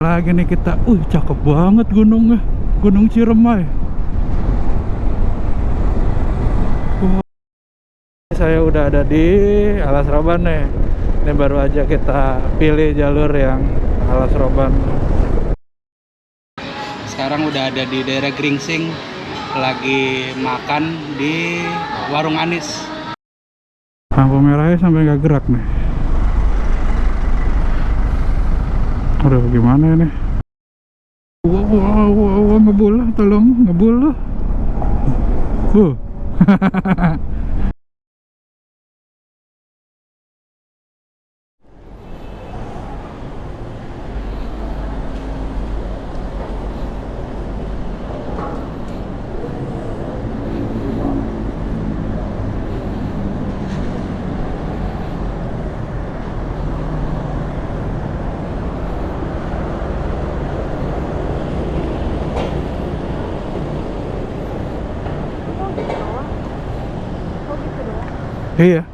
Lagi nih kita, cakep banget gunungnya, Gunung Ciremai. Wah, saya udah ada di Alas Roban nih. Ini baru aja kita pilih jalur yang Alas Roban. Sekarang udah ada di daerah Gringsing, lagi makan di warung Anis. Lampu merahnya sampai nggak gerak nih. Aduh, gimana ini? Wow, ngebul, tolong ngebul. Iya.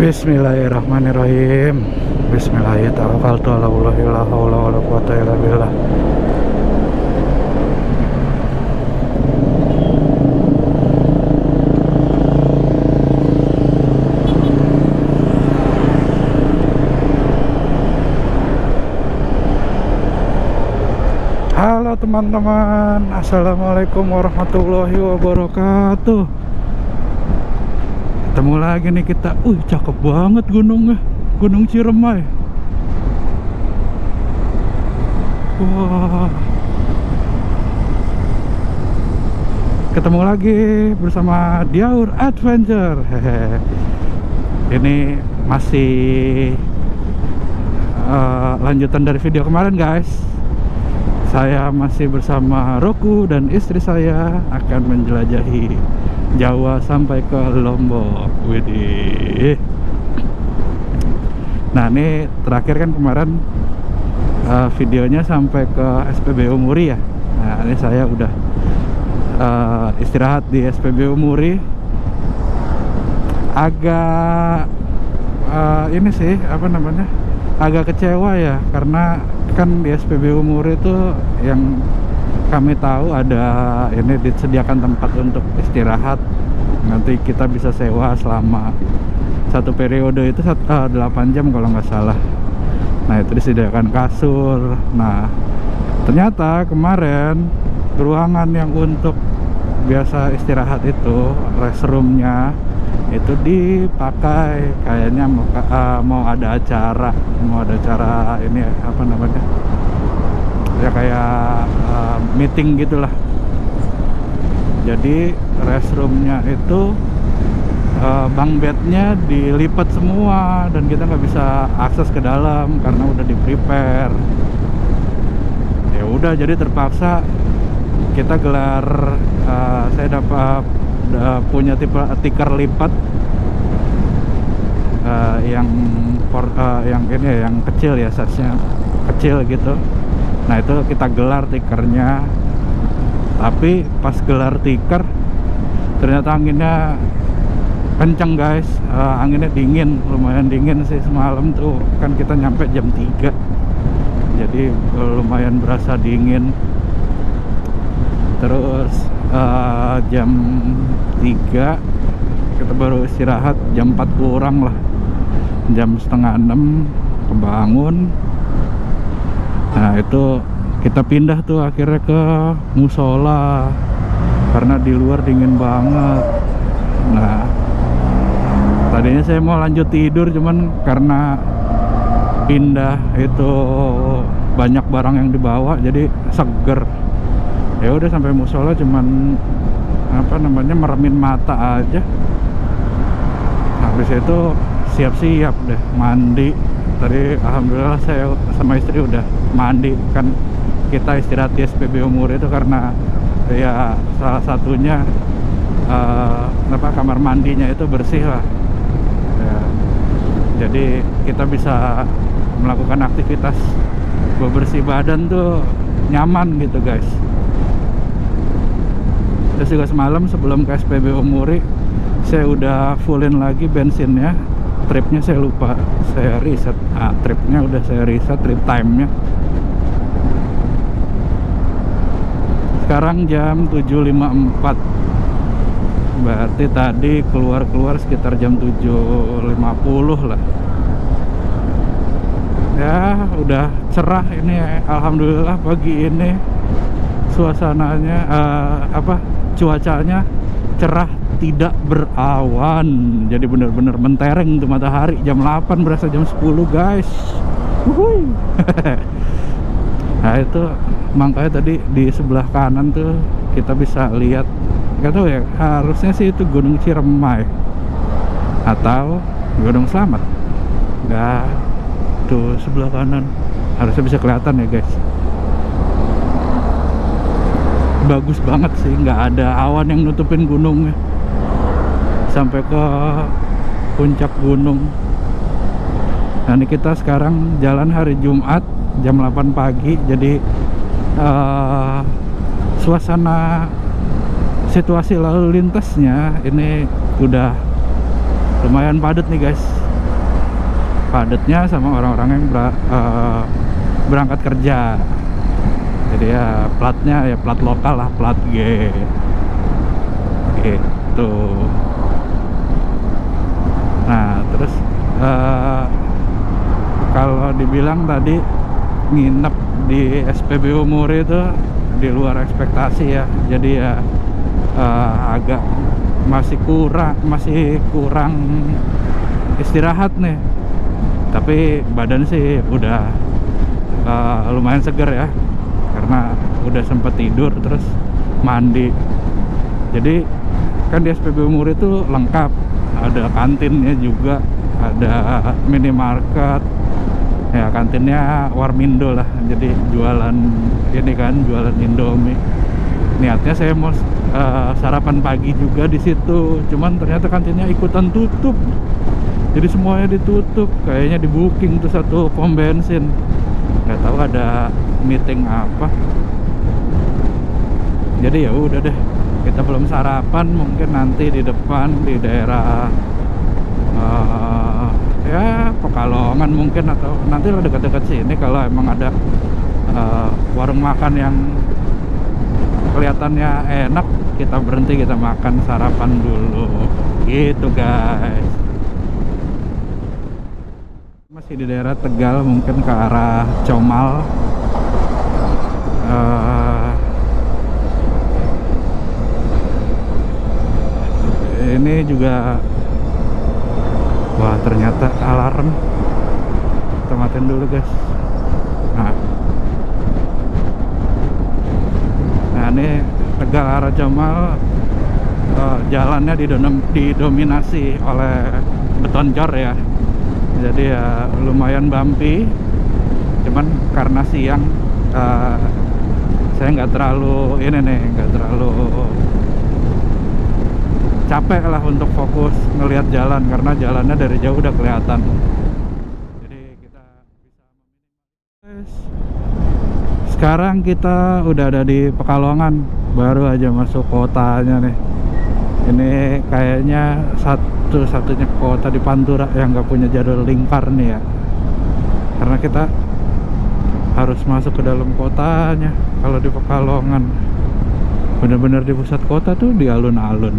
Bismillahirrahmanirrahim. Bismillahirrahmanirrahim. Halo teman-teman, assalamualaikum warahmatullahi wabarakatuh. Ketemu lagi nih kita, cakep banget gunungnya, Gunung Ciremai. Wah, ketemu lagi bersama Diaur Adventure. Ini masih lanjutan dari video kemarin guys. Saya masih bersama Roku dan istri saya akan menjelajahi Jawa sampai ke Lombok. Widih. Nah ini terakhir kan kemarin videonya sampai ke SPBU Muri ya. Nah ini saya udah istirahat di SPBU Muri. Agak ini sih apa namanya, agak kecewa ya, karena kan di SPBU Muri itu yang kami tahu ada ini disediakan tempat untuk istirahat. Nanti kita bisa sewa selama satu periode itu 8 jam kalau nggak salah. Nah itu disediakan kasur. Nah ternyata kemarin ruangan yang untuk biasa istirahat itu, restroomnya itu dipakai kayaknya mau ada acara ini apa namanya ya, kayak meeting gitulah. Jadi restroomnya itu bunk bednya dilipat semua dan kita nggak bisa akses ke dalam karena udah di prepare. Ya udah, jadi terpaksa kita gelar, saya dapat punya tipe tikar lipat yang ini ya, yang kecil ya, size-nya kecil gitu. Nah itu kita gelar tikernya, tapi pas gelar tiker ternyata anginnya kenceng guys. Anginnya dingin, lumayan dingin sih semalam tuh, kan kita nyampe jam 3, jadi lumayan berasa dingin. Terus jam 3 kita baru istirahat, jam 4 kurang lah, jam setengah 6 kebangun. Nah itu kita pindah tuh akhirnya ke musola karena di luar dingin banget. Nah tadinya saya mau lanjut tidur, cuman karena pindah itu banyak barang yang dibawa jadi seger. Ya udah sampai musola cuman meremin mata aja. Habis itu siap-siap deh mandi. Tadi alhamdulillah saya sama istri udah mandi. Kan kita istirahat di SPBU Muri itu karena ya salah satunya kamar mandinya itu bersih lah ya, jadi kita bisa melakukan aktivitas bebersih badan tuh nyaman gitu guys. Terus juga semalam sebelum ke SPBU Muri saya udah fullin lagi bensinnya. Tripnya saya lupa saya reset. Tripnya udah saya reset, trip time-nya. Sekarang jam 7.54, berarti tadi keluar sekitar jam 7.50 lah ya. Udah cerah ini alhamdulillah pagi ini. Suasananya cuacanya cerah, tidak berawan, jadi bener-bener mentereng tuh matahari. Jam 8 berasa jam 10 guys. Nah itu makanya tadi di sebelah kanan tuh kita bisa lihat, nggak tahu ya, harusnya sih itu Gunung Ciremai atau Gunung Slamet. Nggak, tuh sebelah kanan harusnya bisa kelihatan ya guys. Bagus banget sih, nggak ada awan yang nutupin gunungnya sampai ke puncak gunung. Nah ini kita sekarang jalan hari Jumat jam 8 pagi, jadi suasana situasi lalu lintasnya ini udah lumayan padat nih guys. Padatnya sama orang-orang yang berangkat kerja. Jadi ya platnya ya plat lokal lah, plat G gitu. Nah terus kalau dibilang tadi nginep di SPBU Muri itu di luar ekspektasi ya. Jadi ya agak masih kurang istirahat nih. Tapi badan sih udah lumayan seger ya, karena udah sempet tidur terus mandi. Jadi kan di SPBU Muri itu lengkap, ada kantinnya juga, ada minimarket ya. Kantinnya Warmindo lah, jadi jualan ini kan, jualan Indomie. Niatnya saya mau sarapan pagi juga di situ, cuman ternyata kantinnya ikutan tutup. Jadi semuanya ditutup, kayaknya di booking tuh satu pom bensin. Nggak tahu ada meeting apa. Jadi ya udah deh, kita belum sarapan, mungkin nanti di depan di daerah ya Pekalongan mungkin, atau nanti lah dekat-dekat sini kalau emang ada warung makan yang kelihatannya enak, kita berhenti, kita makan sarapan dulu gitu guys. Masih di daerah Tegal, mungkin ke arah Comal. Ini juga, wah ternyata alarm. Kita matiin dulu guys. Nah ini Tegal arah Comal, jalannya didominasi oleh beton cor ya. Jadi ya lumayan bumpy. Cuman karena siang saya nggak terlalu capek lah untuk fokus ngelihat jalan karena jalannya dari jauh udah kelihatan. Jadi kita bisa guys. Sekarang kita udah ada di Pekalongan, baru aja masuk kotanya nih. Ini kayaknya satu-satunya kota di Pantura yang nggak punya jalur lingkar nih ya, karena kita harus masuk ke dalam kotanya. Kalau di Pekalongan bener-bener di pusat kota tuh, di alun-alun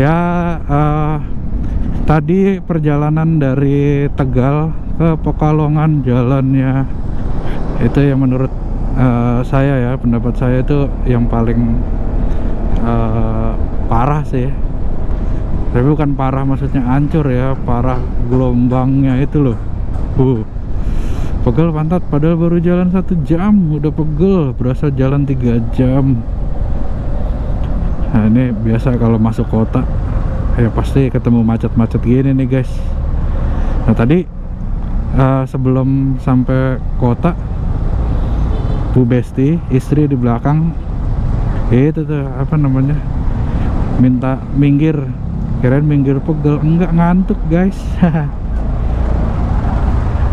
ya. Tadi perjalanan dari Tegal ke Pekalongan, jalannya itu yang menurut saya ya, pendapat saya itu yang paling parah sih. Tapi bukan parah maksudnya hancur ya, parah gelombangnya itu loh. Pegel pantat, padahal baru jalan 1 jam udah pegel, berasa jalan 3 jam. Nah ini biasa kalau masuk kota ya pasti ketemu macet-macet gini nih guys. Nah tadi sebelum sampai kota, Bu Besti istri di belakang itu tuh apa namanya, minta minggir, kirain minggir pegel, enggak, ngantuk guys.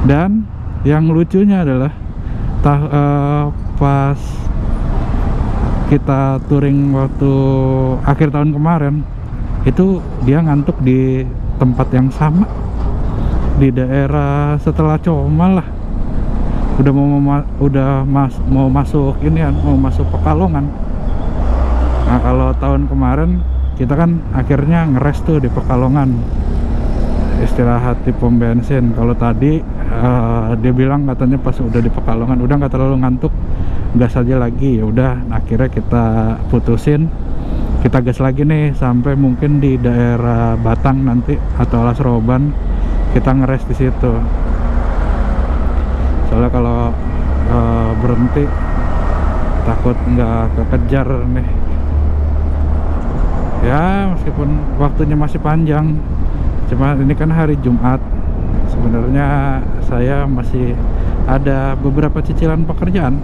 Dan yang lucunya adalah pas kita touring waktu akhir tahun kemarin itu dia ngantuk di tempat yang sama, di daerah setelah Comal lah. Udah mau masuk ini kan, mau masuk Pekalongan. Nah kalau tahun kemarin kita kan akhirnya ngeres tuh di Pekalongan, istirahat di pom bensin. Kalau tadi dia bilang katanya pas udah di Pekalongan udah nggak terlalu ngantuk, gas aja lagi. Ya udah, akhirnya kita putusin, kita gas lagi nih sampai mungkin di daerah Batang nanti atau Alas Roban, kita ngeres di situ. Soalnya kalau berhenti takut nggak kekejar nih ya, meskipun waktunya masih panjang. Cuma ini kan hari Jumat, sebenarnya saya masih ada beberapa cicilan pekerjaan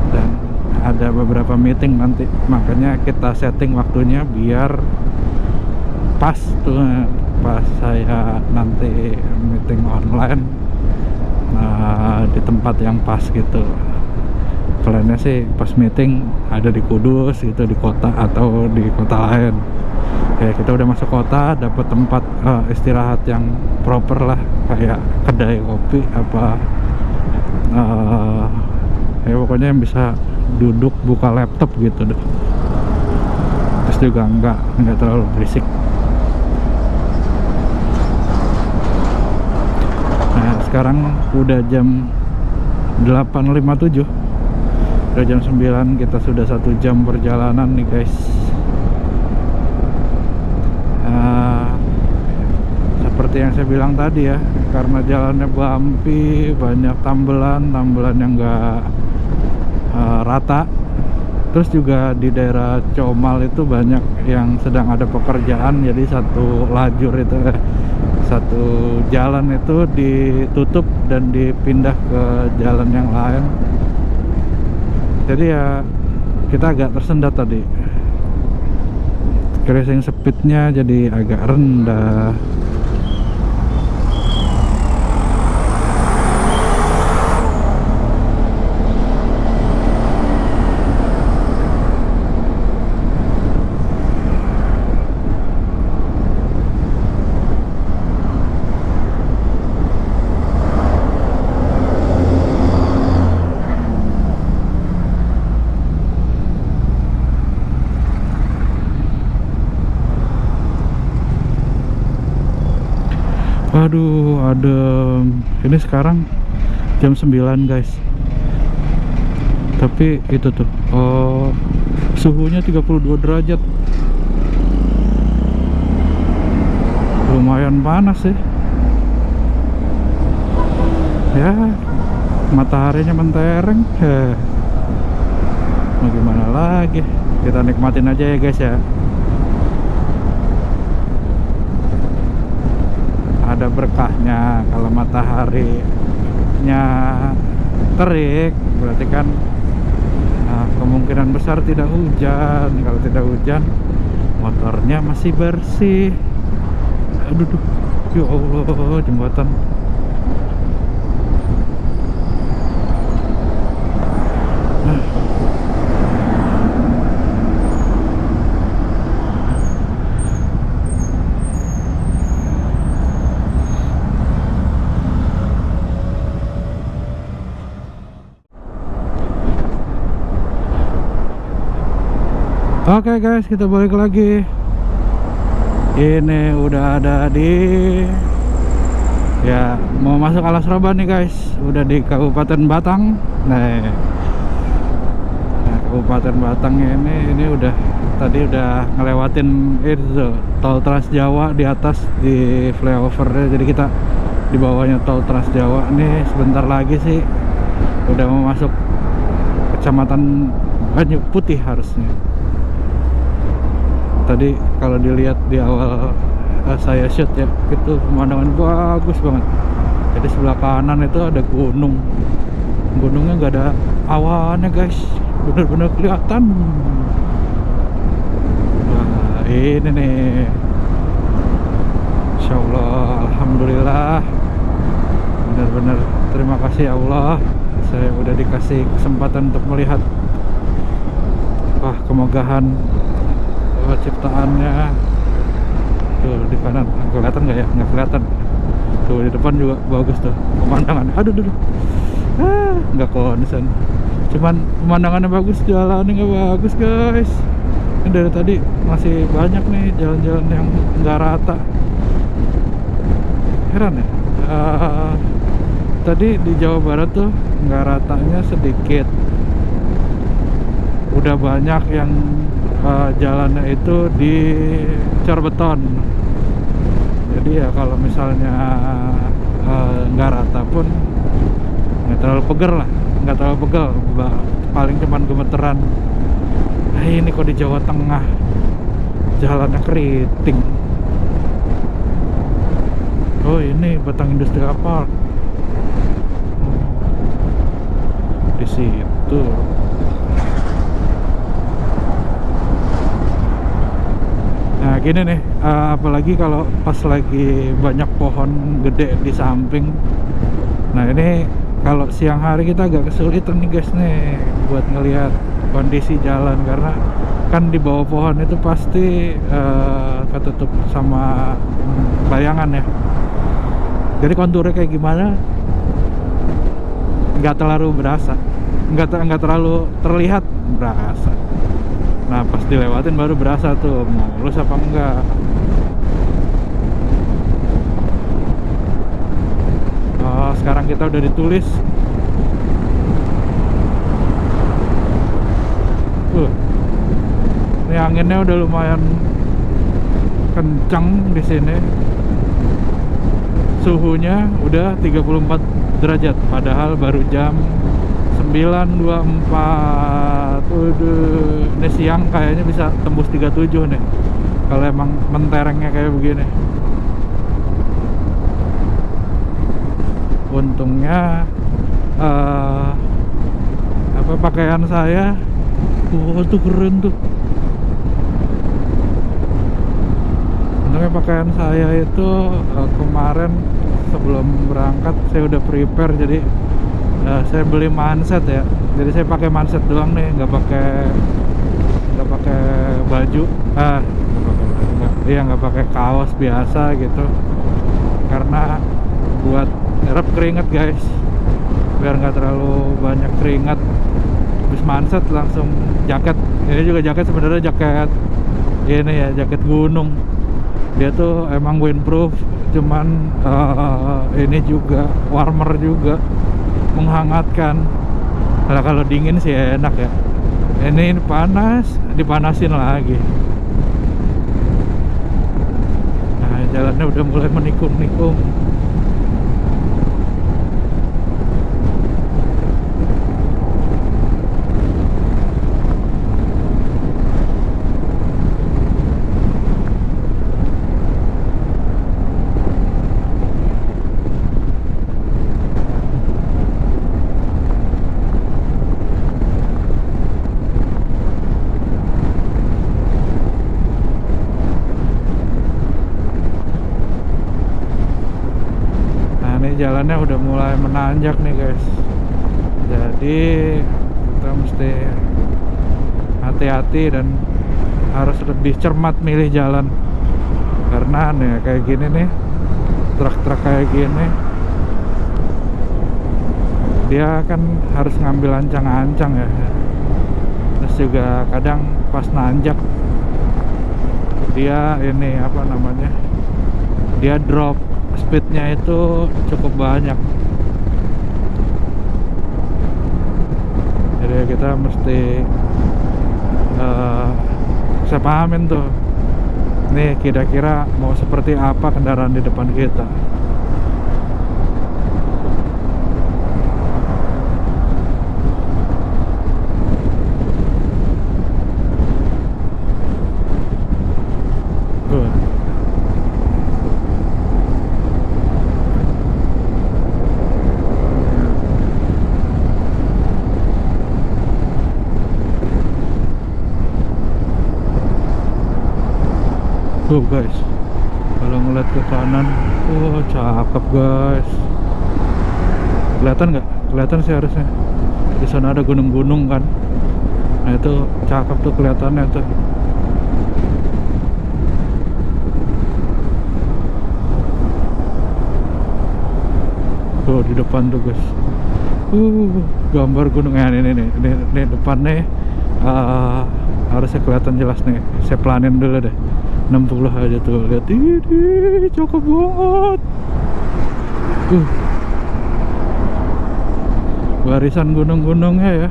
dan ada beberapa meeting nanti, makanya kita setting waktunya biar pas tuh, pas saya nanti meeting online di tempat yang pas gitu. Plannya sih pas meeting ada di Kudus gitu, di kota atau di kota lain. Ya kita udah masuk kota, dapat tempat istirahat yang proper lah, kayak kedai kopi apa ya pokoknya yang bisa duduk buka laptop gitu deh. Terus juga nggak terlalu berisik. Nah sekarang udah jam 8.57, udah jam 9, kita sudah 1 jam perjalanan nih guys. Seperti yang saya bilang tadi ya, karena jalannya bumpy, banyak tambelan yang enggak rata. Terus juga di daerah Comal itu banyak yang sedang ada pekerjaan, jadi satu lajur itu satu jalan itu ditutup dan dipindah ke jalan yang lain. Jadi ya kita agak tersendat tadi, cruising speednya jadi agak rendah. Waduh, ini sekarang jam 9 guys, tapi itu tuh suhunya 32 derajat, lumayan panas sih ya, mataharinya mentereng. Mau gimana lagi, kita nikmatin aja ya guys ya. Ada berkahnya kalau mataharinya terik, berarti kan Nah, kemungkinan besar tidak hujan. Kalau tidak hujan, motornya masih bersih. Aduh, duh. Ya Allah, jembatan. Nah, oke guys, kita balik lagi. Ini udah ada di, ya mau masuk Alas Roban nih guys. Udah di Kabupaten Batang. Nah, Kabupaten Batang ini udah tadi udah ngelewatin itu tol Trans Jawa di atas di flyover. Jadi kita di bawahnya tol Trans Jawa. Nih sebentar lagi sih udah mau masuk Kecamatan Banyu Putih harusnya. Tadi kalau dilihat di awal saya shoot ya, itu pemandangan bagus banget. Jadi sebelah kanan itu ada gunung. Gunungnya nggak ada awannya guys, bener-bener kelihatan. Nah, ini nih, Insya Allah, Alhamdulillah, bener-bener terima kasih ya Allah, saya udah dikasih kesempatan untuk melihat kemegahan ciptaannya. Tuh di kanan, kelihatan nggak ya? Nggak kelihatan. Tuh di depan juga bagus tuh pemandangan. Aduh, nggak konsen. Cuman pemandangannya bagus, jalannya nggak bagus guys. Ini dari tadi masih banyak nih jalan-jalan yang nggak rata. Heran ya. Tadi di Jawa Barat tuh nggak ratanya sedikit. Udah banyak yang jalannya itu dicor beton. Jadi ya kalau misalnya nggak rata pun nggak terlalu peger lah, nggak terlalu pegel, paling cuman gemeteran. Nah ini kok di Jawa Tengah jalannya keriting. Oh ini Batang Industrial Park di situ. Nah gini nih, apalagi kalau pas lagi banyak pohon gede di samping. Nah ini kalau siang hari kita agak kesulitan nih guys nih buat ngelihat kondisi jalan, karena kan di bawah pohon itu pasti ketutup sama bayangan ya. Jadi konturnya kayak gimana nggak terlalu berasa, nggak terlalu terlihat berasa. Nah pas dilewatin baru berasa tuh mulus apa enggak. Oh sekarang kita udah ditulis. Ini anginnya udah lumayan kencang di sini. Suhunya udah 34 derajat padahal baru jam 9.24. Udah, ini siang kayaknya bisa tembus 37 nih kalau emang menterengnya kayak begini. Untungnya pakaian saya tuh keren tuh. Untungnya pakaian saya itu kemarin sebelum berangkat saya udah prepare, jadi saya beli manset ya. Jadi saya pakai manset doang nih, nggak pakai baju. Nggak pakai kaos biasa gitu. Karena buat nyerap keringat guys, biar nggak terlalu banyak keringat. Habis manset langsung jaket. Ini juga jaket sebenarnya jaket ini ya, jaket gunung. Dia tuh emang windproof, cuman ini juga warmer juga, menghangatkan. Kalau dingin sih enak ya. Ini panas, dipanasin lagi. Nah jalannya udah mulai menikung-nikung. jalannya udah mulai menanjak nih guys, jadi kita mesti hati-hati dan harus lebih cermat milih jalan. Karena nih kayak gini nih, truk-truk kayak gini dia kan harus ngambil ancang-ancang ya, terus juga kadang pas nanjak dia ini apa namanya, dia drop speednya itu cukup banyak. Jadi kita mesti bisa pahamin tuh nih kira-kira mau seperti apa kendaraan di depan kita. Tuh guys, kalau ngeliat ke kanan, cakep guys. Kelihatan nggak? Kelihatan sih harusnya. Di sana ada gunung-gunung kan. Nah itu cakep tuh kelihatannya tuh. Tuh di depan tuh guys. Gambar gunungnya ini depannya harusnya kelihatan jelas nih. Saya pelanin dulu deh. 60 aja tuh, lihat ini cakep banget. Barisan gunung-gunungnya ya.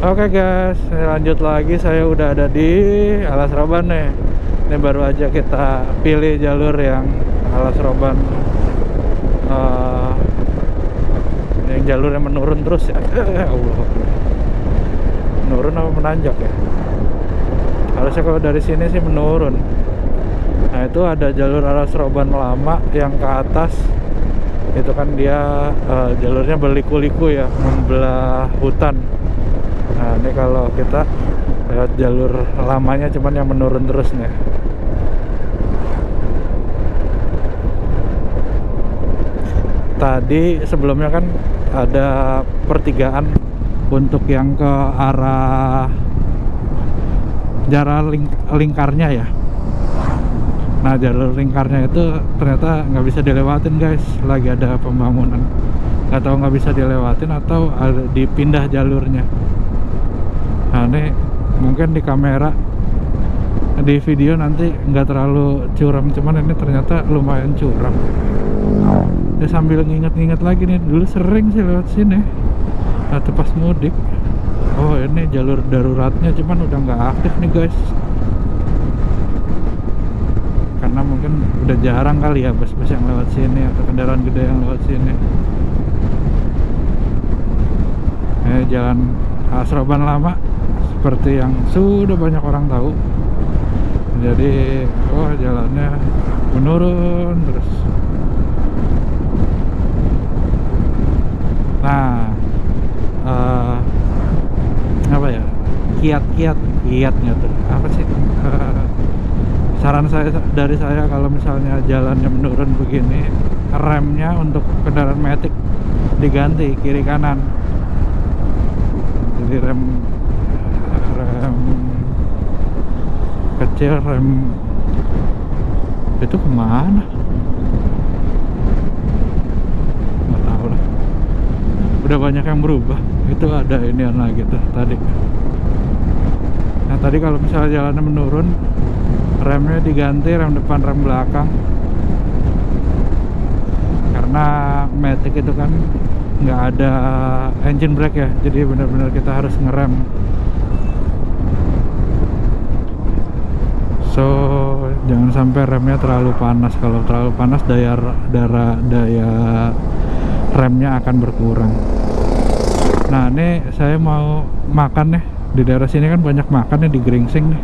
Oke guys, lanjut lagi. Saya udah ada di Alas Roban nih. Ini baru aja kita pilih jalur yang Alas Roban, yang jalurnya menurun terus ya. Allah, menurun apa menanjak ya? Harusnya kalau dari sini sih menurun. Nah itu ada jalur Alas Roban lama yang ke atas. Itu kan dia jalurnya berliku-liku ya, membelah hutan. Nah ini kalau kita lewat jalur lamanya cuman yang menurun terus nih. Tadi sebelumnya kan ada pertigaan untuk yang ke arah jalan lingkarnya ya. Nah jalur lingkarnya itu ternyata nggak bisa dilewatin guys, lagi ada pembangunan. Nggak tahu nggak bisa dilewatin atau ada dipindah jalurnya. Nah ini mungkin di kamera, di video nanti nggak terlalu curam, cuman ini ternyata lumayan curam. Ya sambil nginget-nginget lagi nih, dulu sering sih lewat sini atau pas mudik. Oh ini jalur daruratnya cuman udah nggak aktif nih guys, karena mungkin udah jarang kali ya bus-bus yang lewat sini atau kendaraan gede yang lewat sini. jalan Asroban Lama seperti yang sudah banyak orang tahu. Jadi jalannya menurun terus. Nah, apa ya, kiatnya tuh apa sih, saran dari saya kalau misalnya jalannya menurun begini, remnya untuk kendaraan matic diganti kiri kanan. Jadi rem kecil, rem itu kemana nggak tahu lah, udah banyak yang berubah. Itu ada inian lagi tuh tadi. Nah tadi kalau misalnya jalannya menurun, remnya diganti, rem depan rem belakang, karena matic itu kan nggak ada engine brake ya, jadi benar-benar kita harus ngerem. So jangan sampai remnya terlalu panas. Kalau terlalu panas daya remnya akan berkurang. Nah ini saya mau makan nih, di daerah sini kan banyak makan nih, di Gringsing nih.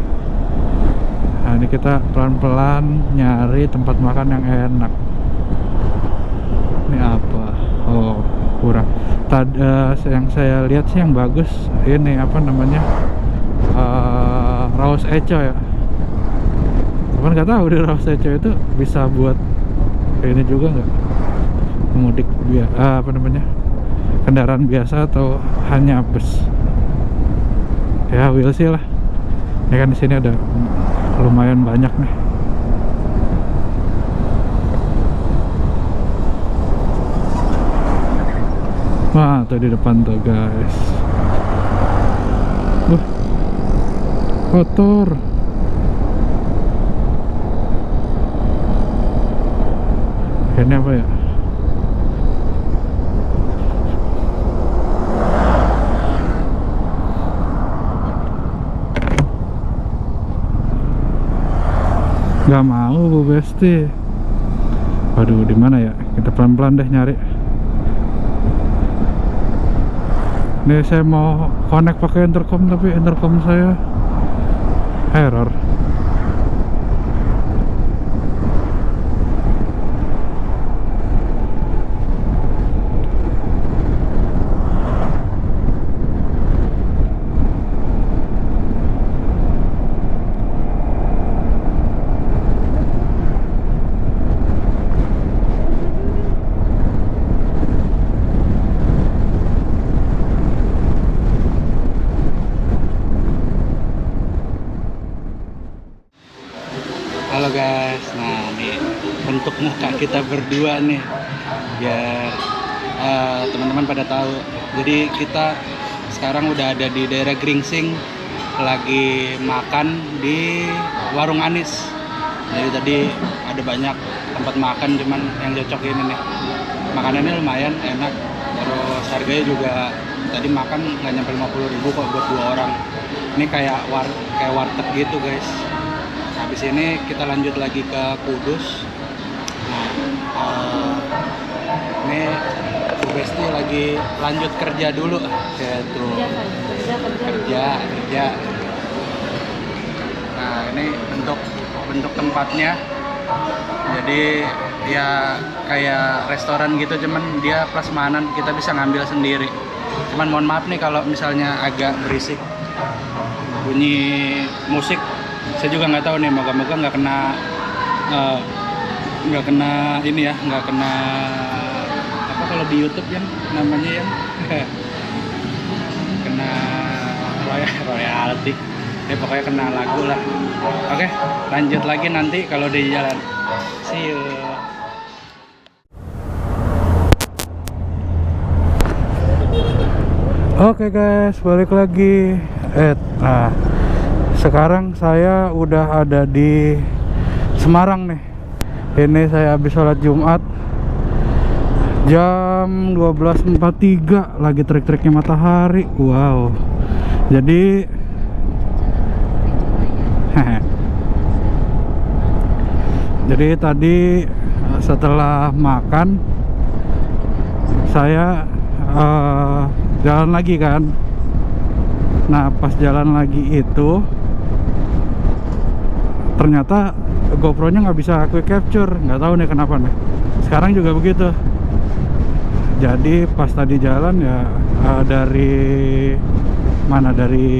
Nah ini kita pelan-pelan nyari tempat makan yang enak. Ini apa? Oh kurang. Tadi yang saya lihat sih yang bagus ini apa namanya, Raus Eco ya. Cuman nggak tahu di Raus Eco itu bisa buat ini juga nggak, mudik apa namanya, kendaraan biasa atau hanya bus. Ya we'll see lah. Ini kan di sini ada lumayan banyak nih. Wah tuh di depan tuh guys. Kotor. Ini apa ya? Gak mau Bu Besti. Waduh, di mana ya? Kita pelan-pelan deh nyari. Nih saya mau connect pakai intercom, tapi intercom saya error. Halo guys, nah ini bentuk muka kita berdua nih, biar teman-teman pada tahu. Jadi kita sekarang udah ada di daerah Gringsing, lagi makan di warung Anis. Jadi tadi ada banyak tempat makan, cuman yang cocok ini nih. Makanannya lumayan enak, terus harganya juga tadi makan nggak nyampe 50.000 kok buat 2 orang. Ini kayak warteg gitu guys. Habis ini kita lanjut lagi ke Kudus. Nah, ini Bu Besti lagi lanjut kerja dulu, yaitu kerja. Nah ini bentuk tempatnya. Jadi ya kayak restoran gitu, cuman dia prasmanan, kita bisa ngambil sendiri. Cuman mohon maaf nih kalau misalnya agak berisik, bunyi musik. Saya juga nggak tahu nih, moga-moga nggak kena ini ya, nggak kena apa kalau di YouTube yang namanya yang kena royalty. Ya pokoknya kena lagu lah. Oke, lanjut lagi nanti kalau di jalan. See you. Oke guys, balik lagi. Nah sekarang saya udah ada di Semarang nih. Ini saya habis sholat Jumat jam 12.43, lagi terik-teriknya matahari. Wow. Jadi tadi setelah makan saya jalan lagi kan. Nah pas jalan lagi itu ternyata GoPro-nya nggak bisa quick capture, nggak tahu nih kenapa nih. Sekarang juga begitu. Jadi pas tadi jalan ya dari mana, dari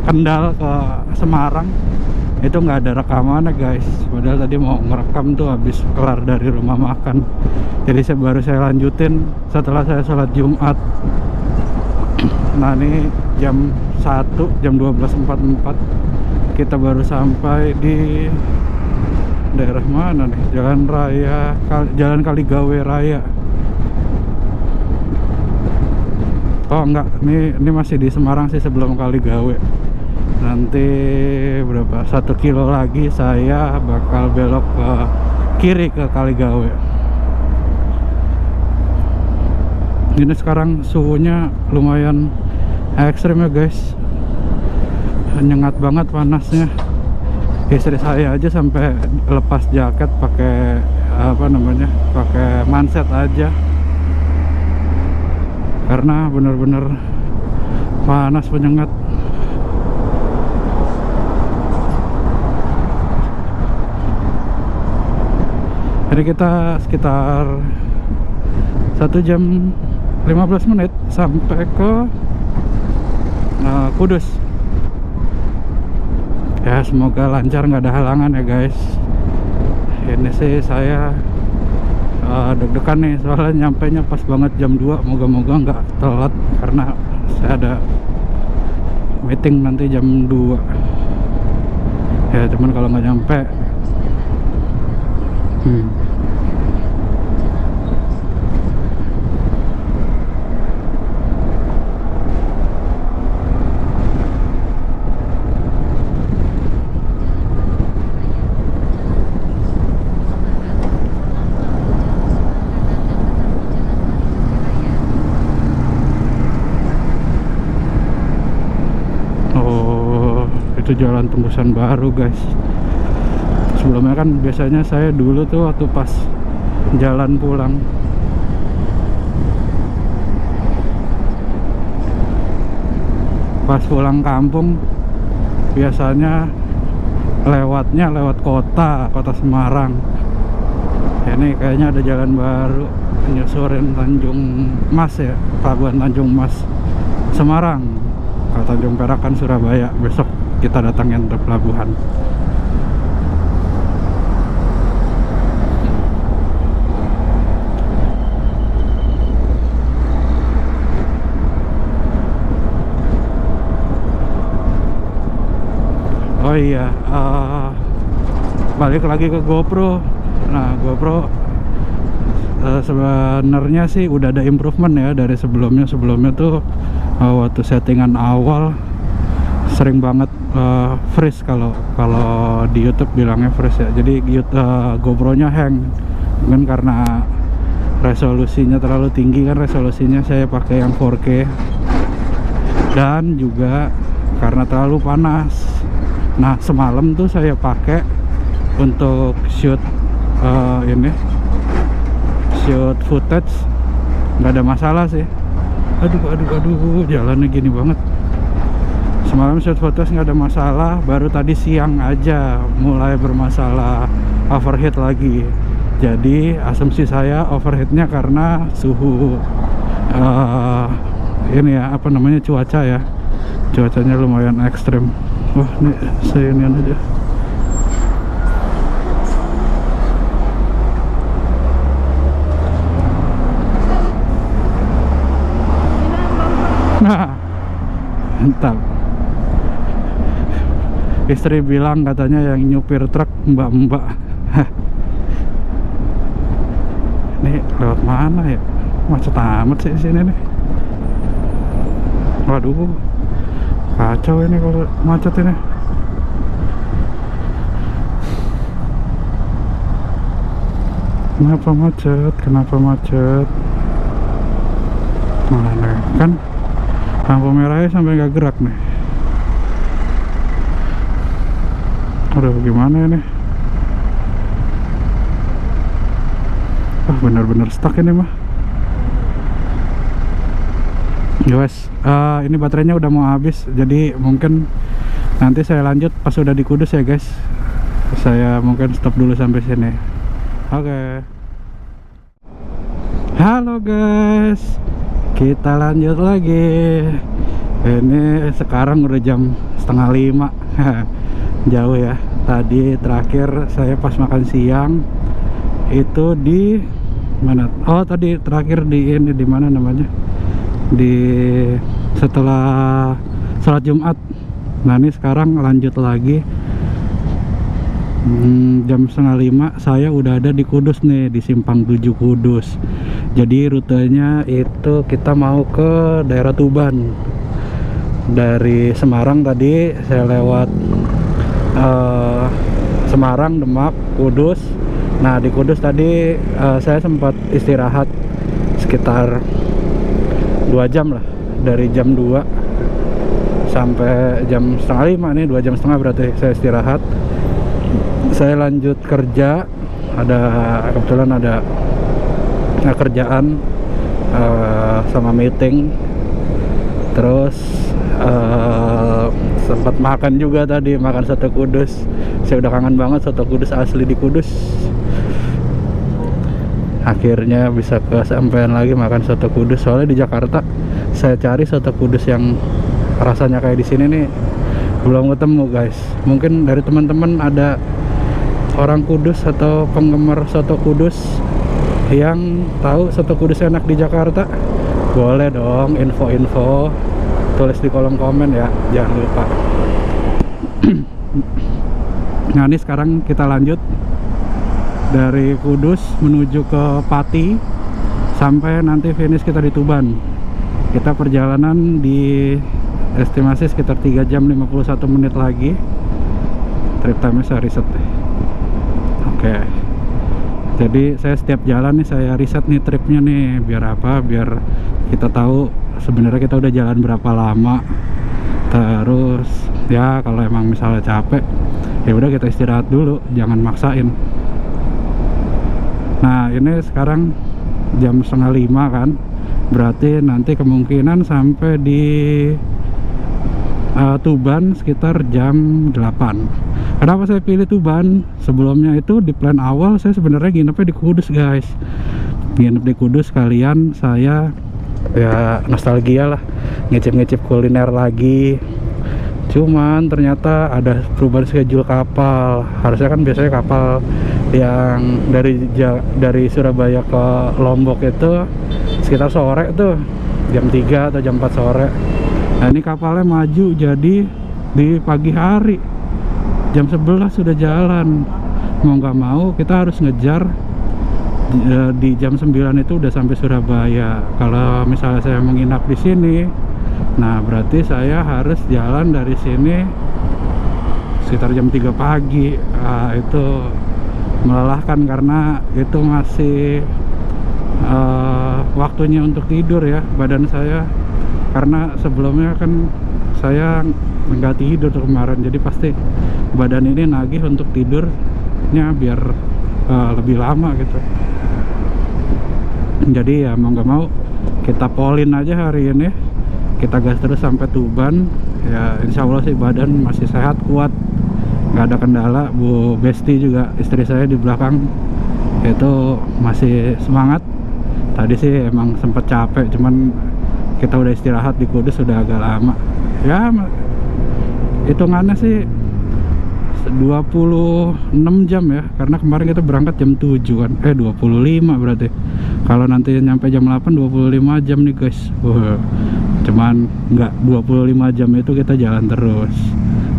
Kendal ke Semarang itu nggak ada rekamannya guys. Padahal tadi mau ngerekam tuh habis kelar dari rumah makan. Jadi baru saya lanjutin setelah saya sholat Jumat. Nah ini jam 1, jam 12.44 kita baru sampai di daerah mana nih, Jalan Kaligawe Raya. Oh enggak, ini masih di Semarang sih, sebelum Kaligawe. Nanti berapa, 1 kilo lagi saya bakal belok ke kiri ke Kaligawe. Ini sekarang suhunya lumayan ekstrim ya guys, nyengat banget panasnya. Istri saya aja sampai lepas jaket pakai pakai manset aja, karena bener-bener panas menyengat. Jadi kita sekitar 1 jam 15 menit sampai ke Kudus. Ya semoga lancar, nggak ada halangan ya guys. Ini sih saya deg-degan nih, soalnya nyampainya pas banget jam 2. Moga-moga nggak telat karena saya ada meeting nanti jam 2 ya. Cuman kalau nggak nyampe itu jalan tembusan baru guys. Sebelumnya kan biasanya saya dulu tuh waktu pas jalan pulang kampung biasanya lewatnya lewat kota Semarang. Ini kayaknya ada jalan baru menyusurin Tanjung Mas ya, Pelabuhan Tanjung Mas Semarang. Kalau Tanjung Perak kan Surabaya. Besok kita datangin ke pelabuhan. Oh iya, balik lagi ke GoPro. Nah GoPro sebenarnya sih udah ada improvement ya dari sebelumnya tuh. Waktu settingan awal sering banget freeze, kalau di YouTube bilangnya freeze ya. Jadi GoPro-nya hang, mungkin karena resolusinya terlalu tinggi kan. Resolusinya saya pakai yang 4K, dan juga karena terlalu panas. Nah semalam tuh saya pakai untuk shoot shoot footage, nggak ada masalah sih. Aduh jalannya gini banget. Semalam shoot footage nggak ada masalah, baru tadi siang aja mulai bermasalah, overheat lagi. Jadi asumsi saya overheatnya karena suhu cuaca ya. Cuacanya lumayan ekstrim. Wah ini saya inian aja. Nah mantap. Istri bilang katanya yang nyupir truk mbak-mbak. Ini lewat mana ya? Macet amat sih sini nih. Waduh, kacau ini kalau macet ini. Kenapa macet? Mana kan lampu merahnya sampai nggak gerak nih. Aduh gimana ini? Bener-bener stuck ini mah. Guys, ini baterainya udah mau habis, jadi mungkin nanti saya lanjut pas udah di Kudus ya guys. Saya mungkin stop dulu sampai sini. Oke. Halo guys, kita lanjut lagi. Ini sekarang udah jam 4:30. Jauh ya. Tadi terakhir saya pas makan siang itu di mana? Oh, tadi terakhir di ini, di mana namanya? Di setelah sholat Jumat. Nah ini sekarang lanjut lagi. Jam 4:30 saya udah ada di Kudus nih, di Simpang 7 Kudus. Jadi rutenya itu kita mau ke daerah Tuban. Dari Semarang tadi saya lewat Semarang, Demak, Kudus. Nah di Kudus tadi saya sempat istirahat sekitar 2 jam lah, dari jam 2 sampai jam 4:30 nih, 2 jam setengah berarti saya istirahat. Saya lanjut kerja, kebetulan ada kerjaan sama meeting, terus sempat makan juga tadi, makan soto Kudus. Saya udah kangen banget soto Kudus asli di Kudus. Akhirnya bisa kesampaian lagi makan soto Kudus, soalnya di Jakarta saya cari soto Kudus yang rasanya kayak di sini nih belum ketemu guys. Mungkin dari teman-teman ada orang Kudus atau penggemar soto Kudus yang tahu soto Kudus enak di Jakarta, boleh dong info-info, tulis di kolom komen ya, jangan lupa. Nah ini sekarang kita lanjut dari Kudus menuju ke Pati sampai nanti finish kita di Tuban. Kita perjalanan di estimasi sekitar 3 jam 51 menit lagi. Trip time-nya saya riset deh. Oke. Jadi saya setiap jalan nih saya riset nih tripnya nih, biar apa? Biar kita tahu sebenarnya kita udah jalan berapa lama. Terus ya kalau emang misalnya capek, ya udah kita istirahat dulu, jangan maksain. Nah ini sekarang jam 4:30 kan, berarti nanti kemungkinan sampai di Tuban sekitar jam 8. Kenapa saya pilih Tuban? Sebelumnya itu di plan awal saya sebenarnya nginepnya di Kudus guys. Nginep di Kudus sekalian saya ya nostalgia lah, ngicip-ngicip kuliner lagi. Cuman ternyata ada perubahan schedule kapal. Harusnya kan biasanya kapal yang dari Surabaya ke Lombok itu sekitar sore tuh, jam 3 atau jam 4 sore. Nah ini kapalnya maju jadi di pagi hari, jam 11 sudah jalan. Mau nggak mau kita harus ngejar di jam 9 itu udah sampai Surabaya. Kalau misalnya saya menginap di sini, nah berarti saya harus jalan dari sini sekitar jam 3 pagi. Itu melelahkan karena itu masih waktunya untuk tidur ya badan saya, karena sebelumnya kan saya nggak tidur kemarin, jadi pasti badan ini nagih untuk tidurnya biar lebih lama gitu. Jadi ya mau nggak mau kita polin aja hari ini, kita gas terus sampai Tuban ya. Insya Allah sih badan masih sehat, kuat, nggak ada kendala. Bu Besti juga, istri saya di belakang, itu masih semangat. Tadi sih emang sempet capek, cuman kita udah istirahat di Kudus sudah agak lama ya, hitungannya sih 26 jam ya, karena kemarin kita berangkat jam 7 kan, 25 berarti. Kalau nanti nyampe jam 8 25 jam nih guys. Cuman nggak 25 jam itu kita jalan terus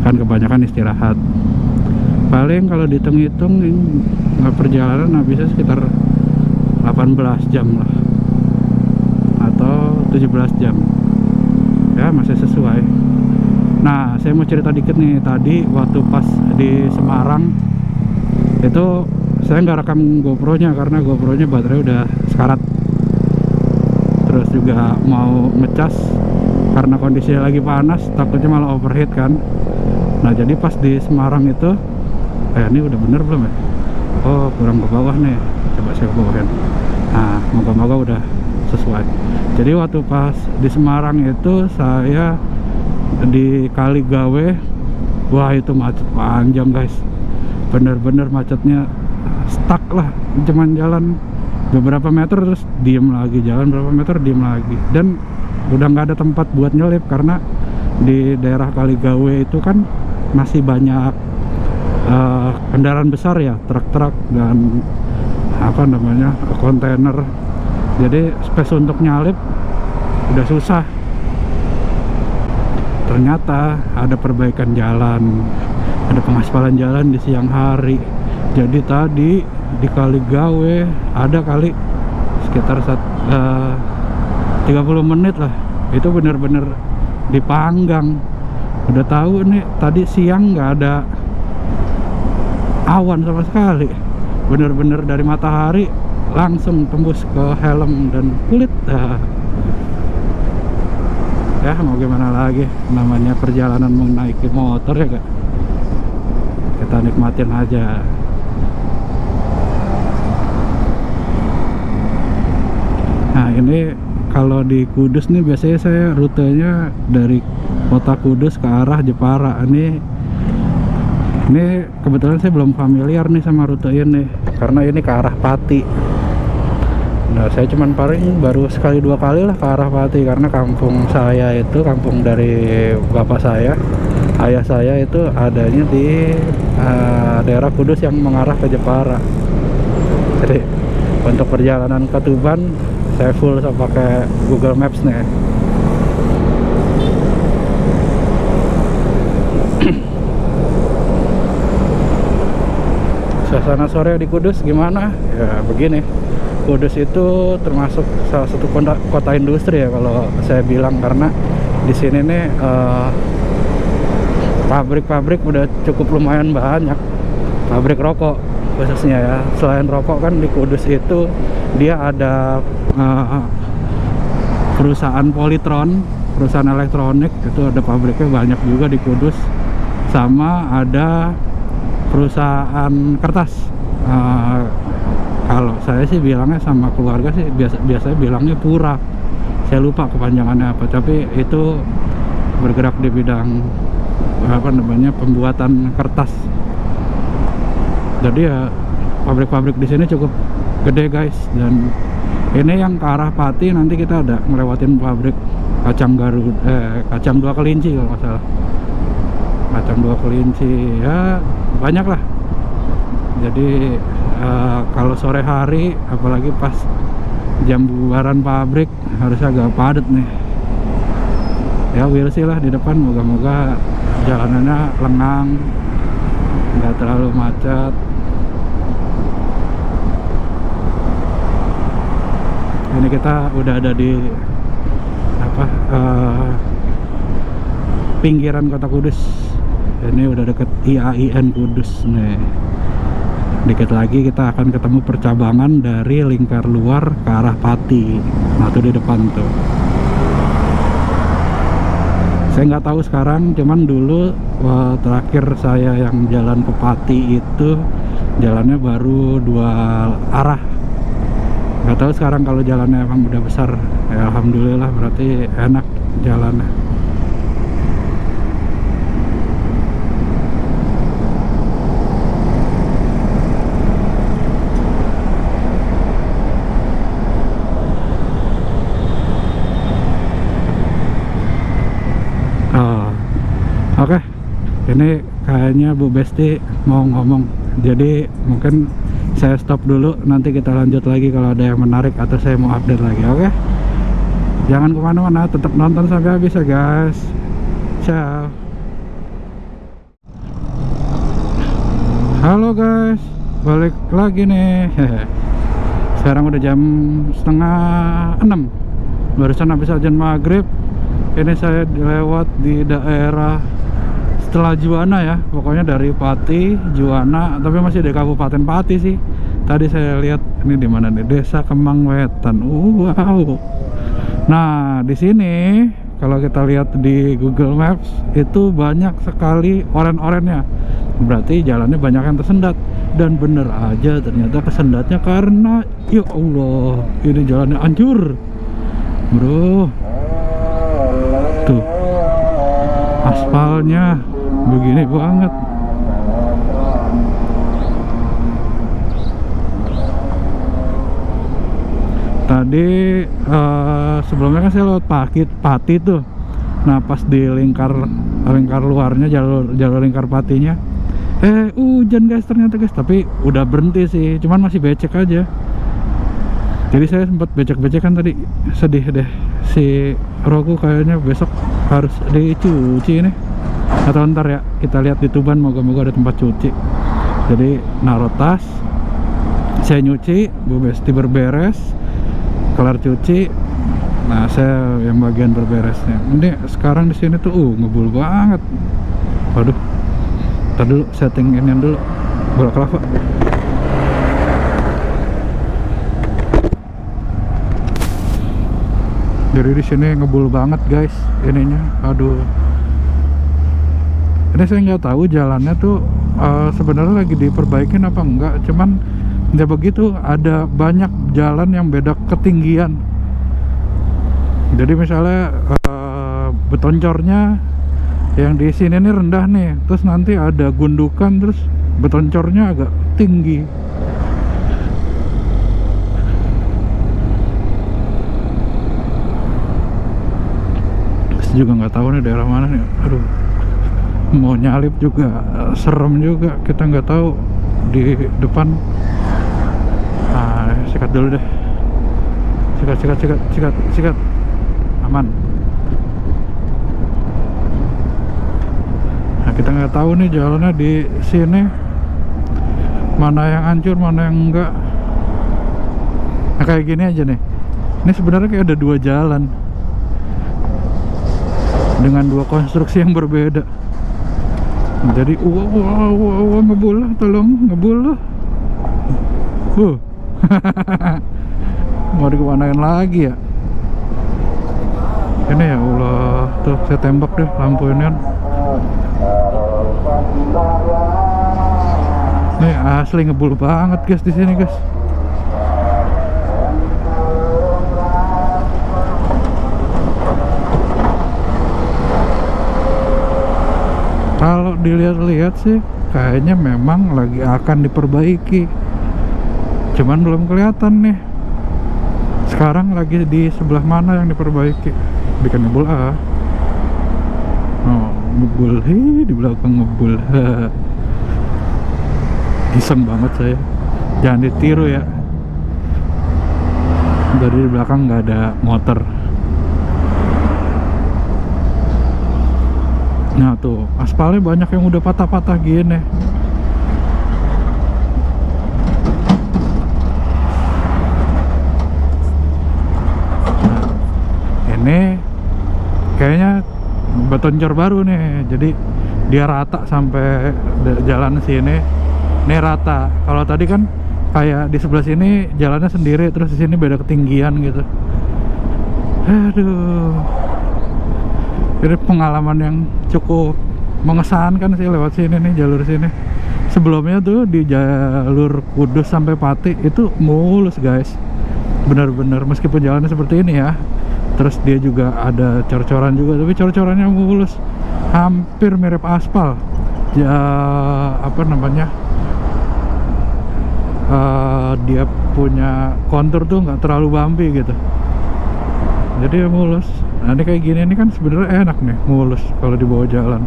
kan, kebanyakan istirahat. Paling kalau dihitung-hitung perjalanan habisnya sekitar 18 jam lah atau 17 jam ya, masih sesuai. Nah saya mau cerita dikit nih, tadi waktu pas di Semarang itu saya nggak rekam GoPro-nya karena GoPro-nya baterai udah sekarat, terus juga mau ngecas karena kondisinya lagi panas, takutnya malah overheat kan. Nah jadi pas di Semarang itu ini udah bener belum ya? Oh kurang ke bawah nih, coba saya ke bawahin. Nah moga-moga udah sesuai. Jadi waktu pas di Semarang itu saya di Kaligawe, wah itu macet panjang guys, bener-bener macetnya stuck lah, cuman jalan beberapa meter terus diem lagi, jalan beberapa meter diem lagi, dan udah nggak ada tempat buat nyelip karena di daerah Kaligawe itu kan masih banyak kendaraan besar ya, truk-truk dan apa namanya kontainer, jadi space untuk nyalip udah susah. Ternyata ada perbaikan jalan, ada pengaspalan jalan di siang hari. Jadi tadi di Kaligawe ada kali sekitar 30 menit lah, itu bener-bener dipanggang. Udah tahu nih tadi siang nggak ada awan sama sekali, bener-bener dari matahari langsung tembus ke helm dan kulit. Ya mau gimana lagi, namanya perjalanan menaiki motor ya kak, kita nikmatin aja. Nah ini kalau di Kudus nih biasanya saya rutenya dari kota Kudus ke arah Jepara. Ini kebetulan saya belum familiar nih sama rute ini karena ini ke arah Pati. Nah saya cuman paling baru sekali dua kali lah ke arah Pati, karena kampung saya itu, kampung dari bapak saya, ayah saya itu adanya di daerah Kudus yang mengarah ke Jepara. Jadi untuk perjalanan ke Tuban saya full pakai Google Maps nih. Suasana sore di Kudus gimana? Ya begini, Kudus itu termasuk salah satu kota industri ya kalau saya bilang, karena di sini nih pabrik-pabrik udah cukup lumayan banyak, pabrik rokok khususnya ya. Selain rokok kan di Kudus itu dia ada perusahaan Polytron, perusahaan elektronik, itu ada pabriknya banyak juga di Kudus. Sama ada perusahaan kertas. Kalau saya sih bilangnya sama keluarga sih biasanya bilangnya Pura, saya lupa kepanjangannya apa, tapi itu bergerak di bidang apa namanya pembuatan kertas. Jadi ya pabrik-pabrik di sini cukup gede guys. Dan ini yang ke arah Pati nanti kita ada ngelewatin pabrik kacang kacang dua kelinci kalau nggak salah, kacang dua kelinci ya, banyak lah. Jadi kalau sore hari apalagi pas jam bubaran pabrik harusnya agak padat nih ya. We'll see lah di depan, moga-moga jalanannya lengang, nggak terlalu macet. Ini kita udah ada di apa pinggiran kota Kudus. Ini udah deket IAIN Kudus nih. Dikit lagi kita akan ketemu percabangan dari Lingkar Luar ke arah Pati. Nah itu di depan tuh. Saya nggak tahu sekarang, cuman dulu terakhir saya yang jalan ke Pati itu jalannya baru dua arah. Nggak tahu sekarang kalau jalannya emang udah besar ya, alhamdulillah berarti enak jalannya. Oke, ini kayaknya Bu Besti mau ngomong, jadi mungkin saya stop dulu, nanti kita lanjut lagi kalau ada yang menarik atau saya mau update lagi. Oke, jangan kemana-mana, tetap nonton sampai habis ya guys. Ciao. Halo guys, balik lagi nih. Sekarang udah jam 5:30, barusan habis azan maghrib. Ini saya lewat di daerah setelah Juwana ya, pokoknya dari Pati, Juwana, tapi masih di Kabupaten Pati sih. Tadi saya lihat ini di mana nih, Desa Kemangwetan. Wow. Nah, di sini kalau kita lihat di Google Maps itu banyak sekali oren-orennya. Berarti jalannya banyak yang tersendat. Dan bener aja ternyata kesendatnya karena ya Allah, ini jalannya hancur. bro. Tuh aspalnya begini banget. Tadi sebelumnya kan saya lewat Pati tuh. Nah pas di lingkar luarnya, jalur lingkar Patinya, hujan guys ternyata guys. Tapi udah berhenti sih, cuman masih becek aja. Jadi saya sempat becek-becekan tadi. Sedih deh, si Roku kayaknya besok harus dicuci nih. Atau ntar ya, kita lihat di Tuban, moga-moga ada tempat cuci. Jadi naruh tas, saya nyuci, Bu Besti berberes, kelar cuci. Nah saya yang bagian berberesnya. Ini sekarang di sini tuh ngebul banget. Waduh, tadi dulu setting inian dulu, bola kelapa. Jadi di sini ngebul banget guys ininya. Aduh, ini saya nggak tahu jalannya tuh sebenarnya lagi diperbaikin apa enggak. Cuman ya begitu, ada banyak jalan yang beda ketinggian. Jadi misalnya betoncornya yang di sini nih rendah nih, terus nanti ada gundukan, terus betoncornya agak tinggi. Terus juga nggak tahu nih daerah mana nih. Aduh, mau nyalip juga serem juga, kita nggak tahu di depan. Nah, sikat dulu deh, sikat, aman. Nah kita nggak tahu nih jalannya di sini mana yang hancur mana yang enggak. Nah kayak gini aja nih, ini sebenarnya kayak ada dua jalan dengan dua konstruksi yang berbeda. Jadi ngebul lah, tolong ngebul lah. Mau dikemanain lagi ya ini? Ya Allah, tuh saya tembak deh lampu ini kan. Nih asli ngebul banget guys di sini guys. Kalau dilihat-lihat sih kayaknya memang lagi akan diperbaiki, cuman belum kelihatan nih sekarang lagi di sebelah mana yang diperbaiki. Bikin ngebul ngebul di belakang ngebul. Iseng banget saya, jangan ditiru ya. Dari belakang nggak ada motor. Nah tuh aspalnya banyak yang udah patah-patah gini. Ini kayaknya betoncor baru nih, jadi dia rata sampai jalan sini. Ini rata. Kalau tadi kan kayak di sebelah sini jalannya sendiri, terus di sini beda ketinggian gitu. Aduh, ini pengalaman yang cukup mengesankan sih lewat sini nih, jalur sini. Sebelumnya tuh di jalur Kudus sampai Pati itu mulus guys, bener-bener, meskipun jalannya seperti ini ya. Terus dia juga ada cor-coran juga, tapi cor-corannya mulus, hampir mirip aspal ya. Apa namanya, dia punya kontur tuh nggak terlalu bumpy gitu, jadi mulus. Nah ini kayak gini, ini kan sebenarnya enak nih mulus kalau di bawah jalan.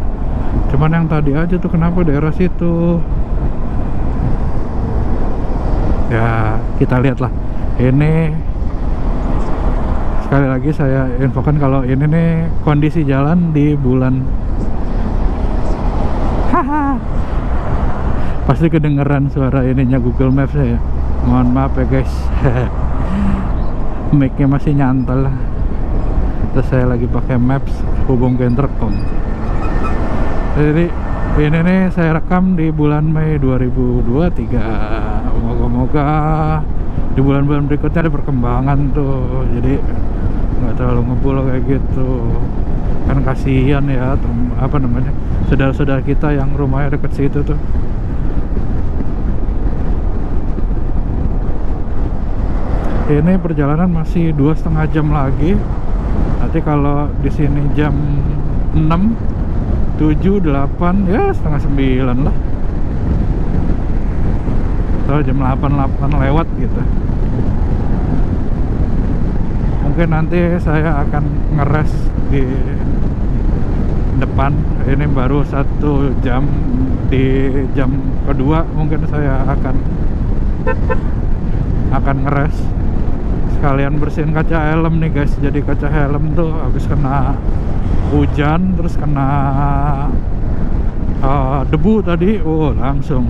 Cuman yang tadi aja tuh kenapa daerah situ ya, kita lihat lah. Ini sekali lagi saya infokan kalau ini nih kondisi jalan di bulan pasti kedengeran suara ininya Google Maps ya. Mohon maaf ya guys. Mic-nya masih nyantol lah. Terus saya lagi pakai Maps hubung ke intercom. Jadi ini nih saya rekam di bulan Mei 2023. Moga-moga di bulan-bulan berikutnya ada perkembangan tuh, jadi nggak terlalu ngebul kayak gitu kan. Kasihan ya, apa namanya, saudara-saudara kita yang rumahnya deket situ tuh. Ini perjalanan masih 2,5 jam lagi. Nanti kalau di sini jam 6, 7, 8, ya setengah 9 lah. Atau jam 8 lewat gitu. Mungkin nanti saya akan ngeres di depan. Ini baru 1 jam. Di jam kedua mungkin saya akan ngeres, sekalian bersihin kaca helm nih guys. Jadi kaca helm tuh habis kena hujan terus kena debu tadi, langsung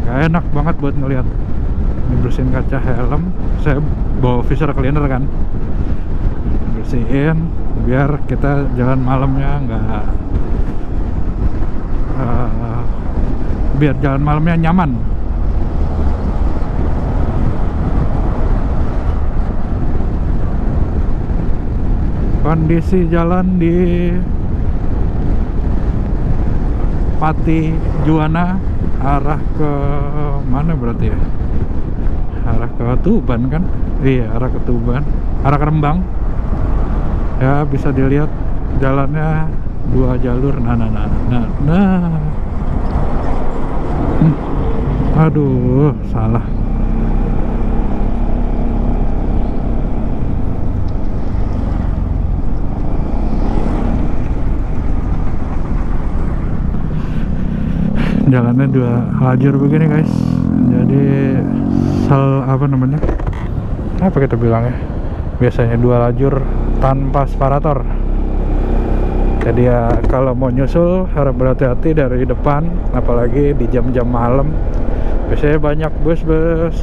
gak enak banget buat ngeliat. Ini bersihin kaca helm, saya bawa visor cleaner kan, bersihin biar kita jalan malamnya biar jalan malamnya nyaman. Kondisi jalan di Pati Juwana arah ke mana berarti ya? Arah ke Tuban kan? Iya, arah ke Tuban, arah ke Rembang. Ya bisa dilihat jalannya 2 jalur. Nah. Aduh, salah. Jalannya 2 lajur begini guys. Jadi apa kita bilang ya, biasanya 2 lajur tanpa separator. Jadi ya kalau mau nyusul harus berhati-hati dari depan, apalagi di jam-jam malam. Biasanya banyak bus-bus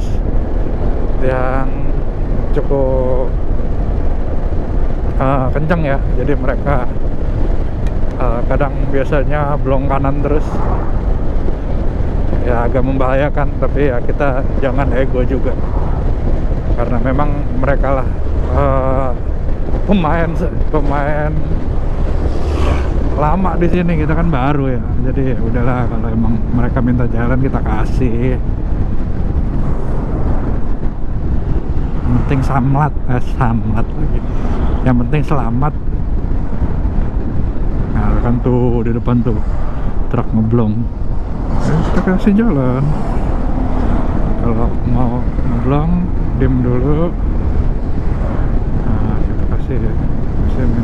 yang cukup kencang ya. Jadi mereka kadang biasanya blong kanan terus. Ya agak membahayakan, tapi ya kita jangan ego juga, karena memang mereka lah pemain lama di sini, kita kan baru ya. Jadi ya udahlah, kalau emang mereka minta jalan kita kasih. Yang penting samlat lagi. Yang penting selamat. Nah kan tuh di depan tuh truk ngeblong. Kita kasih jalan. Kalau mau ngeblong dim dulu. Nah kita kasih sini.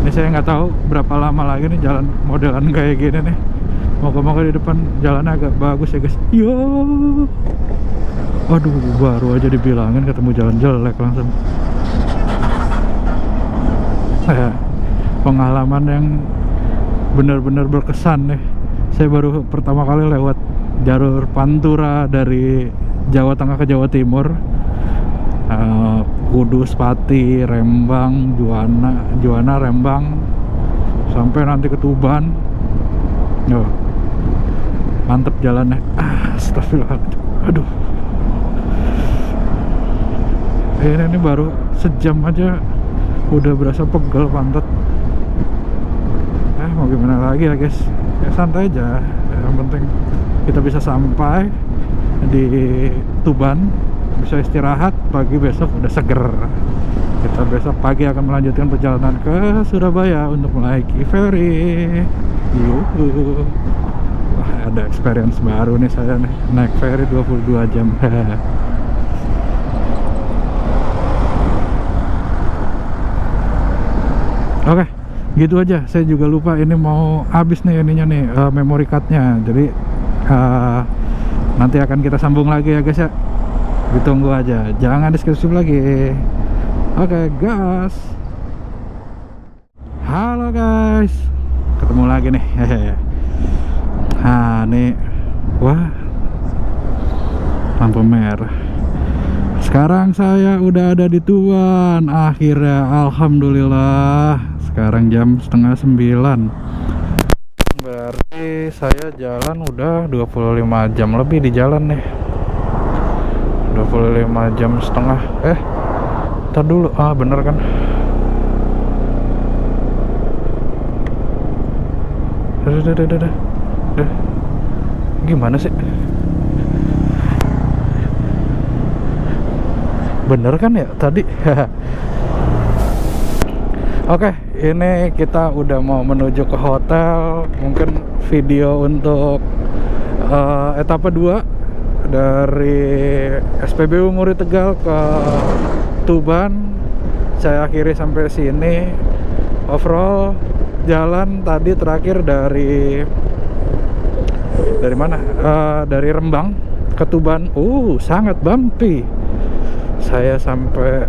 Ini saya nggak tahu berapa lama lagi nih jalan modelan kayak gini nih. Moga-moga di depan jalannya agak bagus ya guys. Yo, waduh, baru aja dibilangin ketemu jalan jelek langsung. Pengalaman yang benar-benar berkesan nih. Saya baru pertama kali lewat jalur Pantura dari Jawa Tengah ke Jawa Timur. Kudus, Pati, Rembang, Juwana, Rembang, sampai nanti ke Tuban. Yo, mantep jalannya. Astagfirullahaladzim. Aduh, ini baru sejam aja udah berasa pegel pantat. Mau gimana lagi ya guys, ya santai aja. Yang penting kita bisa sampai di Tuban, bisa istirahat, pagi besok udah seger. Kita besok pagi akan melanjutkan perjalanan ke Surabaya untuk menaiki ferry. Yuhu. Wah, ada experience baru nih saya nih, naik ferry 22 jam. Oke, gitu aja. Saya juga lupa ini mau habis nih ininya nih, memory cardnya. Jadi nanti akan kita sambung lagi ya guys ya. Ditunggu aja, jangan di-skip lagi. Oke guys, halo guys, ketemu lagi nih. Nah nih, wah, lampu merah. Sekarang saya udah ada di Tuban akhirnya, alhamdulillah. Sekarang jam 8:30. Berarti saya jalan udah 25 jam lebih di jalan nih. 25 jam setengah. Ntar dulu, bener kan. Udah. Gimana sih? Bener kan ya tadi? Oke, ini kita udah mau menuju ke hotel. Mungkin video untuk etapa 2 dari SPBU Muri Tegal ke Tuban saya akhiri sampai sini. Overall jalan tadi terakhir dari mana? Dari Rembang ke Tuban. Sangat bumpy. Saya sampai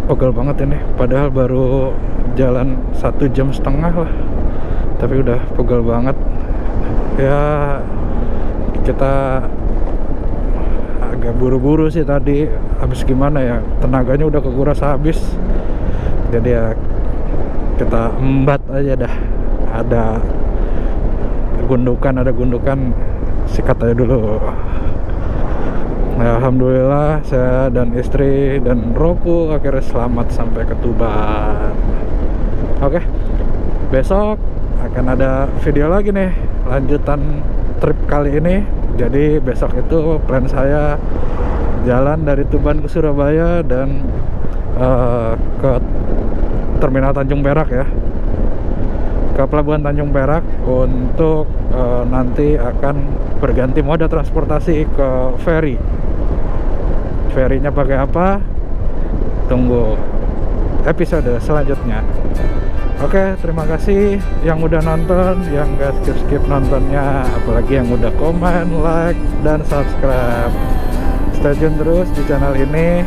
pegel banget ini. Padahal baru jalan 1,5 jam lah. Tapi udah pegel banget. Ya kita agak buru-buru sih tadi. Habis gimana ya? Tenaganya udah kekuras habis. Jadi ya kita embat aja dah. Ada gundukan, sikat aja dulu. Nah, alhamdulillah saya dan istri dan Roku akhirnya selamat sampai ke Tuban. Oke, besok akan ada video lagi nih lanjutan trip kali ini. Jadi besok itu plan saya jalan dari Tuban ke Surabaya dan ke Terminal Tanjung Perak ya, ke Pelabuhan Tanjung Perak untuk nanti akan berganti moda transportasi ke ferry. Ferinya pakai apa? Tunggu episode selanjutnya. Oke, terima kasih yang udah nonton, yang gak skip nontonnya, apalagi yang udah komen, like, dan subscribe. Stay tune terus di channel ini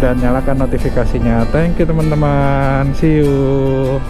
dan nyalakan notifikasinya. Thank you teman-teman, see you.